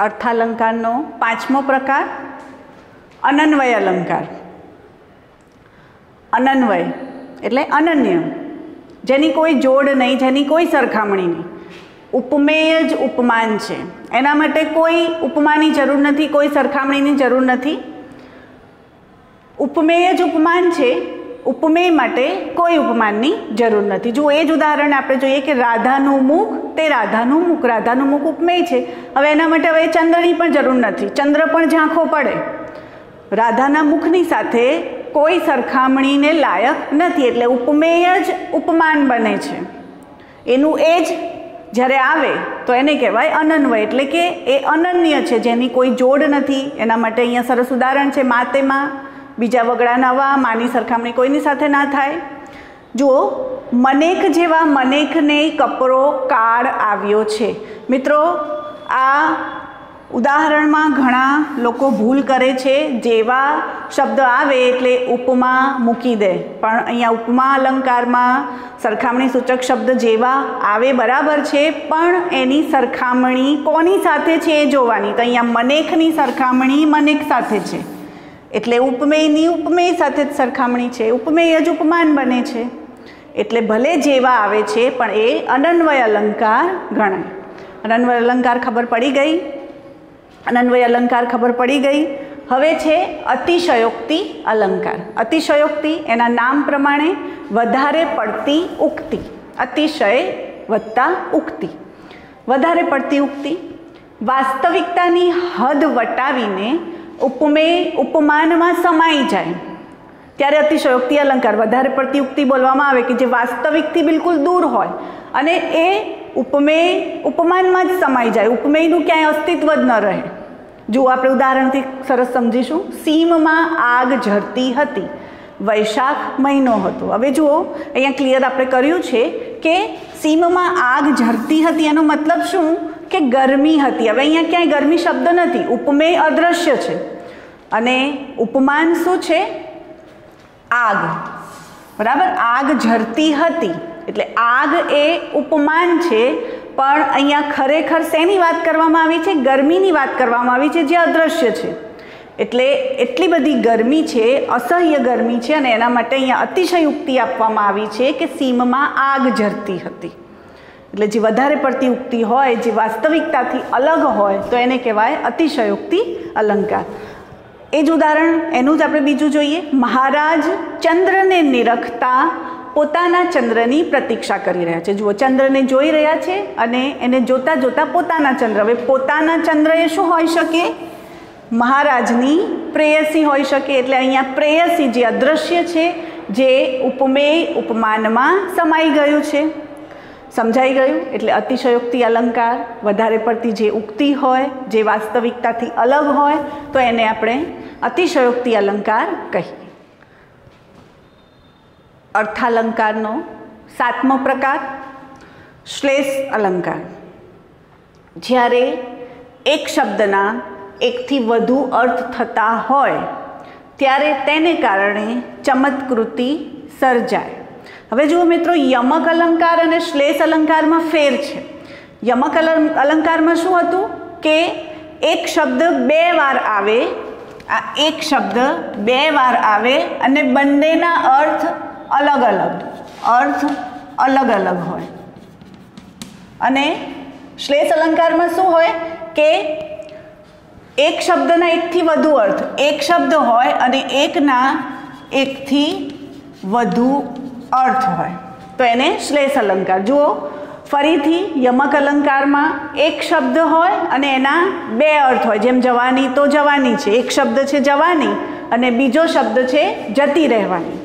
અર્થાલંકારનો પાંચમો પ્રકાર અનન્વય અલંકાર. અનન્વય એટલે અનન્ય, જેની કોઈ જોડ નહીં, જેની કોઈ સરખામણી નહીં. ઉપમેય જ ઉપમાન છે, એના માટે કોઈ ઉપમાની જરૂર નથી, કોઈ સરખામણીની જરૂર નથી. ઉપમેય જ ઉપમાન છે, ઉપમેય માટે કોઈ ઉપમાનની જરૂર નથી. જો એ જ ઉદાહરણ આપણે જોઈએ કે રાધાનું મુખ તે રાધાનું મુખ, રાધાનું મુખ ઉપમેય છે. હવે એના માટે હવે ચંદ્રની પણ જરૂર નથી, ચંદ્ર પણ ઝાંખો પડે. રાધાના મુખની સાથે કોઈ સરખામણીને લાયક નથી, એટલે ઉપમેય જ ઉપમાન બને છે. એનું એ જ જ્યારે આવે તો એને કહેવાય અનન્વય, એટલે કે એ અનન્ય છે, જેની કોઈ જોડ નથી. એના માટે અહીંયા સરસ ઉદાહરણ છે મા તેમાં, બીજા વગડા નવા, માની સરખામણી કોઈની સાથે ના થાય. જુઓ, મનેક જેવા મનેકને કપરો કાળ આવ્યો છે. મિત્રો, આ ઉદાહરણમાં ઘણા લોકો ભૂલ કરે છે. જેવા શબ્દ આવે એટલે ઉપમા મૂકી દે, પણ અહીંયા ઉપમા અલંકારમાં સરખામણી સૂચક શબ્દ જેવા આવે બરાબર છે, પણ એની સરખામણી કોની સાથે છે એ જોવાની. તો અહીંયા મનેકની સરખામણી મનેક સાથે છે, એટલે ઉપમેયની ઉપમેય સાથે જ સરખામણી છે, ઉપમેય જ ઉપમાન બને છે. એટલે ભલે જેવા આવે છે પણ એ અનન્વય અલંકાર ગણાય. અનન્વય અલંકાર ખબર પડી ગઈ? અનન્વય અલંકાર ખબર પડી ગઈ. હવે છે અતિશયોક્તિ અલંકાર. અતિશયોક્તિ એના નામ પ્રમાણે વધારે પડતી ઉક્તિ. અતિશય વત્તા ઉક્તિ, વધારે પડતી ઉક્તિ. વાસ્તવિકતાની હદ વટાવીને ઉપમેય ઉપમાનમાં સમાઈ જાય ત્યારે અતિશયોક્તિ અલંકાર. વધારે પડતી ઉક્તિ બોલવામાં આવે કે જે વાસ્તવિકથી બિલકુલ દૂર હોય અને એ ઉપમેય ઉપમાનમાં જ સમાઈ જાય, ઉપમેયનું ક્યાંય અસ્તિત્વ જ ન રહે. જુઓ, આપણે ઉદાહરણથી સરસ સમજીશું. સીમમાં આગ ઝરતી હતી, વૈશાખ મહિનો હતો. હવે જુઓ, અહીંયા ક્લિયર આપણે કર્યું છે કે સીમમાં આગ ઝરતી હતી એનો મતલબ શું કે ગરમી હતી. હવે અહીંયા ક્યાંય ગરમી શબ્દ નથી, ઉપમેય અદ્રશ્ય છે અને ઉપમાન શું છે? આગ. બરાબર, આગ ઝરતી હતી એટલે આગ એ ઉપમાન છે, પણ અહીંયા ખરેખર શેની વાત કરવામાં આવી છે? ગરમીની વાત કરવામાં આવી છે, જે અદ્રશ્ય છે. એટલે એટલી બધી ગરમી છે, અસહ્ય ગરમી છે, અને એના માટે અહીંયા અતિશયોક્તિ આપવામાં આવી છે કે સીમમાં આગ ઝરતી હતી. એટલે જે વધારે પડતી ઉક્તિ હોય, જે વાસ્તવિકતાથી અલગ હોય, તો એને કહેવાય અતિશયોક્તિ અલંકાર. એ જ ઉદાહરણ, એનું જ આપણે બીજું જોઈએ. મહારાજ ચંદ્રને નિરખતા પોતાના ચંદ્રની પ્રતીક્ષા કરી રહ્યા છે. જુઓ, ચંદ્રને જોઈ રહ્યા છે અને એને જોતા જોતા પોતાના ચંદ્ર. હવે પોતાના ચંદ્ર એ શું હોઈ શકે? મહારાજની પ્રેયસી હોઈ શકે. એટલે અહીંયા પ્રેયસી જે અદ્રશ્ય છે, જે ઉપમેય ઉપમાનમાં સમાઈ ગયું છે. સમજાઈ ગયું? એટલે અતિશયોક્તિ અલંકાર, વધારે પડતી જે ઉક્તિ હોય, જે વાસ્તવિકતાથી અલગ હોય, તો એને આપણે અતિશયોક્તિ અલંકાર કહીએ. અર્થાલંકારનો સાતમો પ્રકાર શ્લેષ અલંકાર. જ્યારે એક શબ્દના એકથી વધુ અર્થ થતા હોય ત્યારે તેને કારણે ચમત્કૃતિ સર્જાય. હવે જુઓ મિત્રો, યમક અલંકાર અને શ્લેષ અલંકારમાં ફેર છે. યમક અલંકારમાં શું હતું કે એક શબ્દ બે વાર આવે, આ એક શબ્દ બે વાર આવે અને બંનેના અર્થ અલગ અલગ હોય. અને શ્લેષ અલંકારમાં શું હોય કે એક શબ્દના એકથી વધુ અર્થ, એક શબ્દ હોય અને એકના એકથી વધુ અર્થ હોય, તો એને શ્લેષ અલંકાર. જુઓ ફરીથી, યમક અલંકારમાં એક શબ્દ હોય અને એના બે અર્થ હોય. જેમ જવાની તો જવાની છે, એક શબ્દ છે જવાની અને બીજો શબ્દ છે જતી રહેવાની,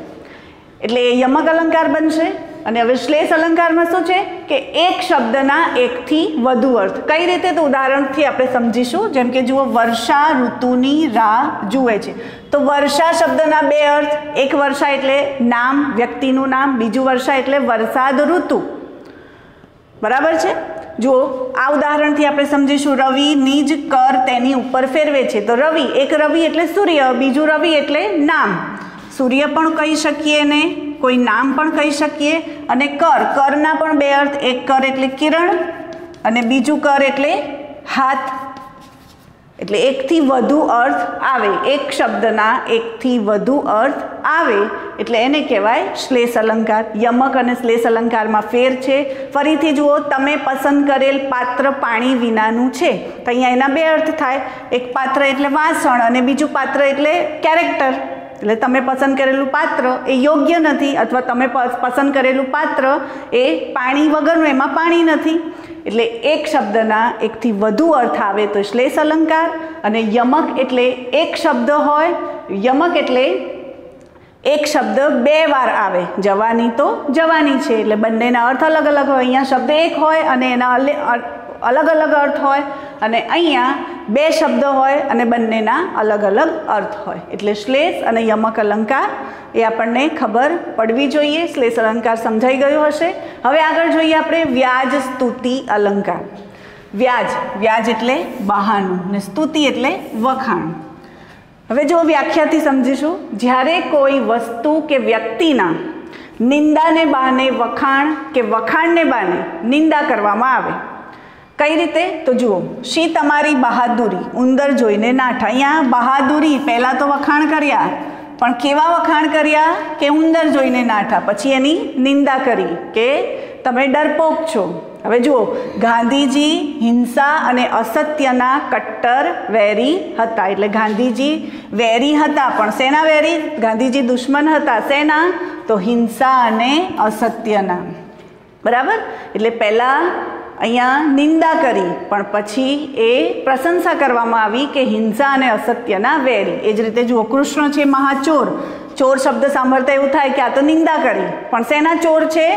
એટલે એ યમક અલંકાર બનશે. અને હવે શ્લેષ અલંકારમાં શું છે કે એક શબ્દના એકથી વધુ અર્થ. કઈ રીતે? તો ઉદાહરણથી આપણે સમજીશું. જેમ કે જુઓ, વર્ષા ઋતુની રાહ જુએ છે, તો વર્ષા શબ્દના બે અર્થ. એક વર્ષા એટલે નામ, વ્યક્તિનું નામ, બીજું વર્ષા એટલે વરસાદ ઋતુ. બરાબર છે? જુઓ, આ ઉદાહરણથી આપણે સમજીશું. રવિ નિજ કર તેની ઉપર ફેરવે છે, તો રવિ, એક રવિ એટલે સૂર્ય, બીજું રવિ એટલે નામ. સૂર્ય પણ કહી શકીએ ને કોઈ નામ પણ કહી શકીએ. અને કર, કરના પણ બે અર્થ. એક કર એટલે કિરણ અને બીજું કર એટલે હાથ. એટલે એકથી વધુ અર્થ આવે, એક શબ્દના એકથી વધુ અર્થ આવે એટલે એને કહેવાય શ્લેષ અલંકાર. યમક અને શ્લેષ અલંકારમાં ફેર છે. ફરીથી જુઓ, તમે પસંદ કરેલ પાત્ર પાણી વિનાનું છે, તો અહીંયા એના બે અર્થ થાય. એક પાત્ર એટલે વાસણ અને બીજું પાત્ર એટલે કેરેક્ટર. એટલે તમે પસંદ કરેલું પાત્ર એ યોગ્ય નથી, અથવા તમે પસંદ કરેલું પાત્ર એ પાણી વગરનું, એમાં પાણી નથી. એટલે એક શબ્દના એકથી વધુ અર્થ આવે તો શ્લેષ અલંકાર. અને યમક એટલે એક શબ્દ હોય, યમક એટલે એક શબ્દ બે વાર આવે. જવાની તો જવાની છે એટલે બંનેના અર્થ અલગ અલગ હોય. અહીંયા શબ્દ એક હોય અને એના અલગ અલગ અર્થ હોય, અને અહીંયા બે શબ્દ હોય અને બંનેના અલગ અલગ અર્થ હોય. એટલે શ્લેષ અને યમક અલંકાર એ આપણને ખબર પડવી જોઈએ. શ્લેષ અલંકાર સમજાઈ ગયું હશે. હવે આગળ જોઈએ આપણે વ્યાજ સ્તુતિ અલંકાર. વ્યાજ એટલે બહાનું ને સ્તુતિ એટલે વખાણ. હવે જો વ્યાખ્યાથી સમજીશું. જ્યારે કોઈ વસ્તુ કે વ્યક્તિના નિંદાને બહાને વખાણ કે વખાણને બહાને નિંદા કરવામાં આવે. કઈ રીતે? તો જુઓ, શી તમારી બહાદુરી, ઉંદર જોઈને નાઠા. અહીંયા બહાદુરી પહેલાં તો વખાણ કર્યા, પણ કેવા વખાણ કર્યા કે ઉંદર જોઈને નાઠા. પછી એની નિંદા કરી કે તમે ડરપોક છો. હવે જુઓ, ગાંધીજી હિંસા અને અસત્યના કટ્ટર વેરી હતા. એટલે ગાંધીજી વેરી હતા, પણ શેના વેરી? ગાંધીજી દુશ્મન હતા. શેના? તો હિંસા અને અસત્યના. બરાબર? એટલે પહેલાં અહીંયા નિંદા કરી, પણ પછી એ પ્રશંસા કરવામાં આવી કે હિંસા અને અસત્યના વેરી. એ જ રીતે જુઓ, કૃષ્ણ છે મહાચોર. ચોર શબ્દ સાંભળતા એવું થાય કે આ તો નિંદા કરી, પણ શેના ચોર છે?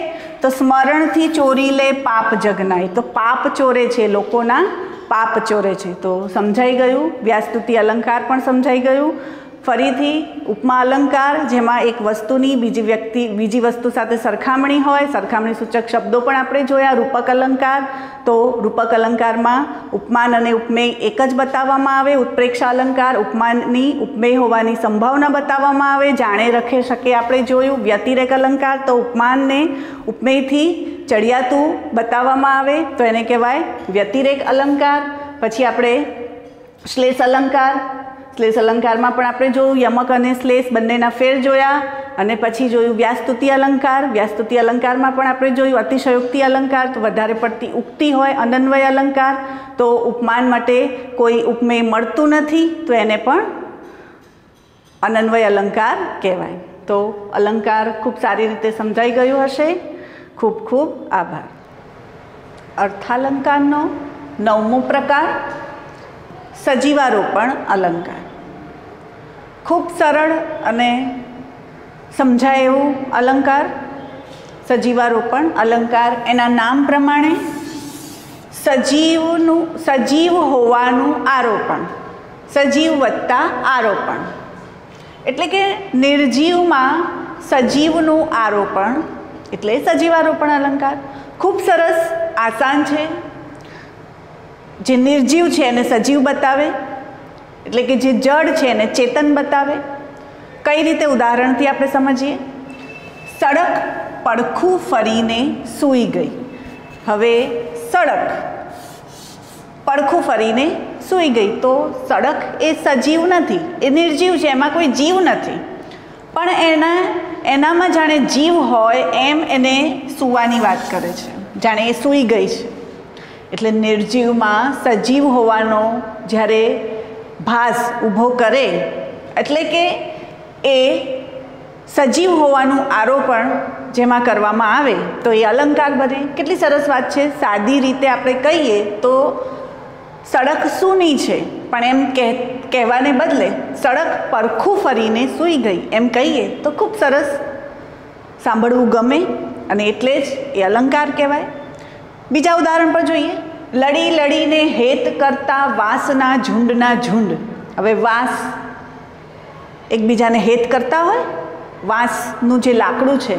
તો સ્મરણથી ચોરી લે પાપ જગનાય. તો પાપ ચોરે છે, લોકોના પાપ ચોરે છે. તો સમજાઈ ગયું. વ્યાજસ્તુતિ અલંકાર પણ સમજાઈ ગયું. ફરીથી ઉપમા અલંકાર, જેમાં એક વસ્તુની બીજી વસ્તુ સાથે સરખામણી હોય. સરખામણી સૂચક શબ્દો પણ આપણે જોયા. રૂપક અલંકાર, તો રૂપક અલંકારમાં ઉપમાન અને ઉપમેય એક જ બતાવવામાં આવે. ઉત્પ્રેક્ષા અલંકાર, ઉપમાનની ઉપમેય હોવાની સંભાવના બતાવવામાં આવે. જાણે રખે શકે આપણે જોયું. વ્યતિરેક અલંકાર, તો ઉપમાનને ઉપમેયથી ચડિયાતું બતાવવામાં આવે તો એને કહેવાય વ્યતિરેક અલંકાર. પછી આપણે શ્લેષ અલંકાર. શ્લેષ અલંકારમાં પણ આપણે જોયું યમક અને શ્લેષ બંનેના ફેર જોયા. અને પછી જોયું વ્યાજસ્તુતિ અલંકાર. વ્યાજસ્તુતિ અલંકારમાં પણ આપણે જોયું અતિશયોક્તિ અલંકાર, તો વધારે પડતી ઉક્તિ હોય. અનન્વય અલંકાર, તો ઉપમાન માટે કોઈ ઉપમેય મળતું નથી, તો એને પણ અનન્વય અલંકાર કહેવાય. તો અલંકાર ખૂબ સારી રીતે સમજાઈ ગયું હશે. ખૂબ ખૂબ આભાર. અર્થાલંકારનો 9મો પ્રકાર સજીવારોપણ અલંકાર. ખૂબ સરળ અને સમજાય એવું અલંકાર સજીવારોપણ અલંકાર. એના નામ પ્રમાણે સજીવ હોવાનું આરોપણ, સજીવ વત્તા આરોપણ, એટલે કે નિર્જીવમાં સજીવનું આરોપણ એટલે સજીવારોપણ અલંકાર. ખૂબ સરસ, આસાન છે. જે નિર્જીવ છે એને સજીવ બતાવે, એટલે કે જે જડ છે એને ચેતન બતાવે. કઈ રીતે? ઉદાહરણથી આપણે સમજીએ. સડક પડખું ફરીને સૂઈ ગઈ. હવે સડક પડખું ફરીને સૂઈ ગઈ, તો સડક એ સજીવ નથી, એ નિર્જીવ છે, એમાં કોઈ જીવ નથી. પણ એનામાં જાણે જીવ હોય એમ એને સૂવાની વાત કરે છે, જાણે એ સૂઈ ગઈ છે. એટલે નિર્જીવમાં સજીવ હોવાનો જ્યારે ભાસ ઊભો કરે, એટલે કે એ સજીવ હોવાનું આરોપણ જેમાં કરવામાં આવે તો એ અલંકાર બને. કેટલી સરસ વાત છે. સાદી રીતે આપણે કહીએ તો સડક સૂની છે, પણ એમ કહેવાને બદલે સડક પડખું ફરીને સૂઈ ગઈ એમ કહીએ તો ખૂબ સરસ સાંભળવું ગમે, અને એટલે જ એ અલંકાર કહેવાય. બીજા ઉદાહરણ પર જોઈએ. લડી લડીને હેત કરતા વાંસના ઝુંડના ઝુંડ. હવે વાંસ એકબીજાને હેત કરતા હોય, વાંસનું જે લાકડું છે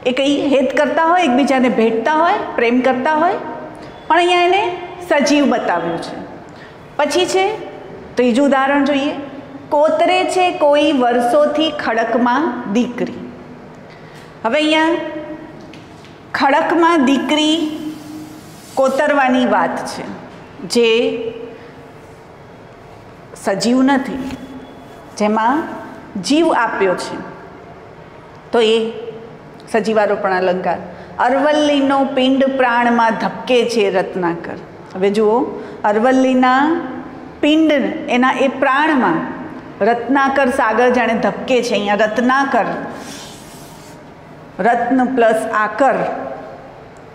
એ કંઈ હેત કરતા હોય, એકબીજાને ભેટતા હોય, પ્રેમ કરતા હોય, પણ અહીંયા એને સજીવ બતાવ્યું છે. પછી છે ત્રીજું ઉદાહરણ જોઈએ. કોતરે છે કોઈ વર્ષોથી ખડકમાં દીકરી. હવે અહીંયા ખડકમાં દીકરી કોતરવાની વાત છે, જે સજીવ નથી, જેમાં જીવ આપ્યો છે, તો એ સજીવારોપણ અલંકાર. અરવલ્લીનો પિંડ પ્રાણમાં ધબકે છે રત્નાકર. હવે જુઓ, અરવલ્લીના પિંડ એના એ પ્રાણમાં રત્નાકર સાગર જાણે ધબકે છે. અહીંયા રત્નાકર, રત્ન પ્લસ આકર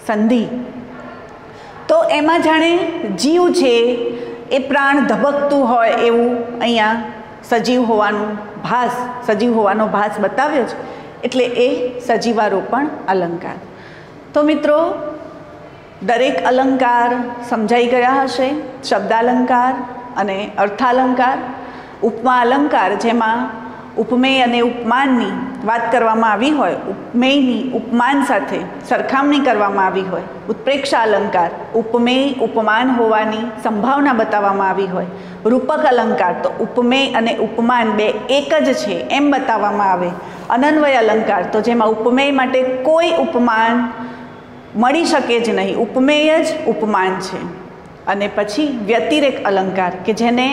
સંધિ, તો એમાં જાણે જીવ છે, એ પ્રાણ ધબકતું હોય એવું અહીંયા સજીવ હોવાનો ભાસ બતાવ્યો છે, એટલે એ સજીવારોપણ અલંકાર. તો મિત્રો, દરેક અલંકાર સમજાઈ ગયા હશે. શબ્દાલંકાર અને અર્થાલંકાર. ઉપમા અલંકાર, જેમાં ઉપમેય અને ઉપમાનની વાત કરવામાં આવી હોય, ઉપમેયની ઉપમાન સાથે સરખામણી કરવામાં આવી હોય. ઉત્પ્રેક્ષા અલંકાર, ઉપમેય ઉપમાન હોવાની સંભાવના બતાવવામાં આવી હોય. રૂપક અલંકાર, તો ઉપમેય અને ઉપમાન બે એક જ છે એમ બતાવવામાં આવે. અનન્વય અલંકાર, તો જેમાં ઉપમેય માટે કોઈ ઉપમાન મળી શકે જ નહીં, ઉપમેય જ ઉપમાન છે. અને પછી વ્યતિરેક અલંકાર, કે જેને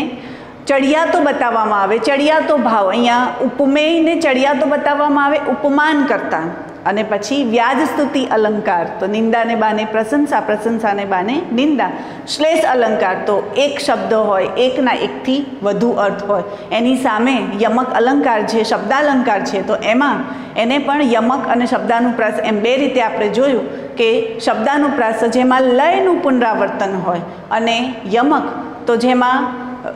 ચડિયાતો બતાવવામાં આવે, ચડિયાતો ભાવ, અહીંયા ઉપમેયને ચડિયાતો બતાવવામાં આવે ઉપમાન કરતાં. અને પછી વ્યાજ સ્તુતિ અલંકાર, તો નિંદાને બાને પ્રશંસા, પ્રશંસાને બાને નિંદા. શ્લેષ અલંકાર, તો એક શબ્દ હોય, એકના એકથી વધુ અર્થ હોય. એની સામે યમક અલંકાર જે શબ્દાલંકાર છે, તો એમાં એને પણ યમક અને શબ્દાનુપ્રાસ એમ બે રીતે આપણે જોયું કે શબ્દાનુપ્રાસ જેમાં લયનું પુનરાવર્તન હોય, અને યમક તો જેમાં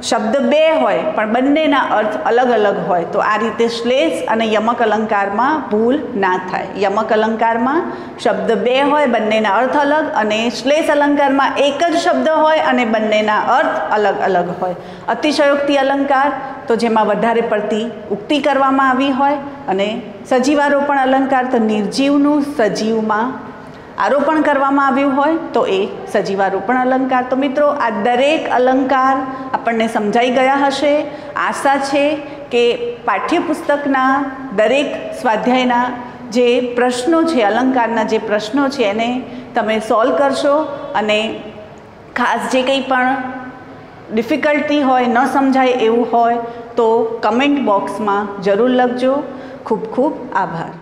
શબ્દ બે હોય પણ બંનેના અર્થ અલગ અલગ હોય. તો આ રીતે શ્લેષ અને યમક અલંકારમાં ભૂલ ના થાય. યમક અલંકારમાં શબ્દ બે હોય, બંનેના અર્થ અલગ, અને શ્લેષ અલંકારમાં એક જ શબ્દ હોય અને બંનેના અર્થ અલગ અલગ હોય. અતિશયોક્તિ અલંકાર, તો જેમાં વધારે પડતી ઉક્તિ કરવામાં આવી હોય. અને સજીવારોપણ અલંકાર, તો નિર્જીવનું સજીવમાં આરોપણ કરવામાં આવ્યું હોય, તો એ સજીવારોપણ અલંકાર. તો મિત્રો, આ દરેક અલંકાર આપણને સમજાઈ ગયા હશે. આશા છે કે પાઠ્યપુસ્તકના દરેક સ્વાધ્યાયના જે પ્રશ્નો છે, અલંકારના જે પ્રશ્નો છે, એને તમે સોલ્વ કરશો. અને ખાસ જે કંઈ પણ ડિફિકલ્ટી હોય, ન સમજાય એવું હોય, તો કમેન્ટ બોક્સમાં જરૂર લખજો. ખૂબ ખૂબ આભાર.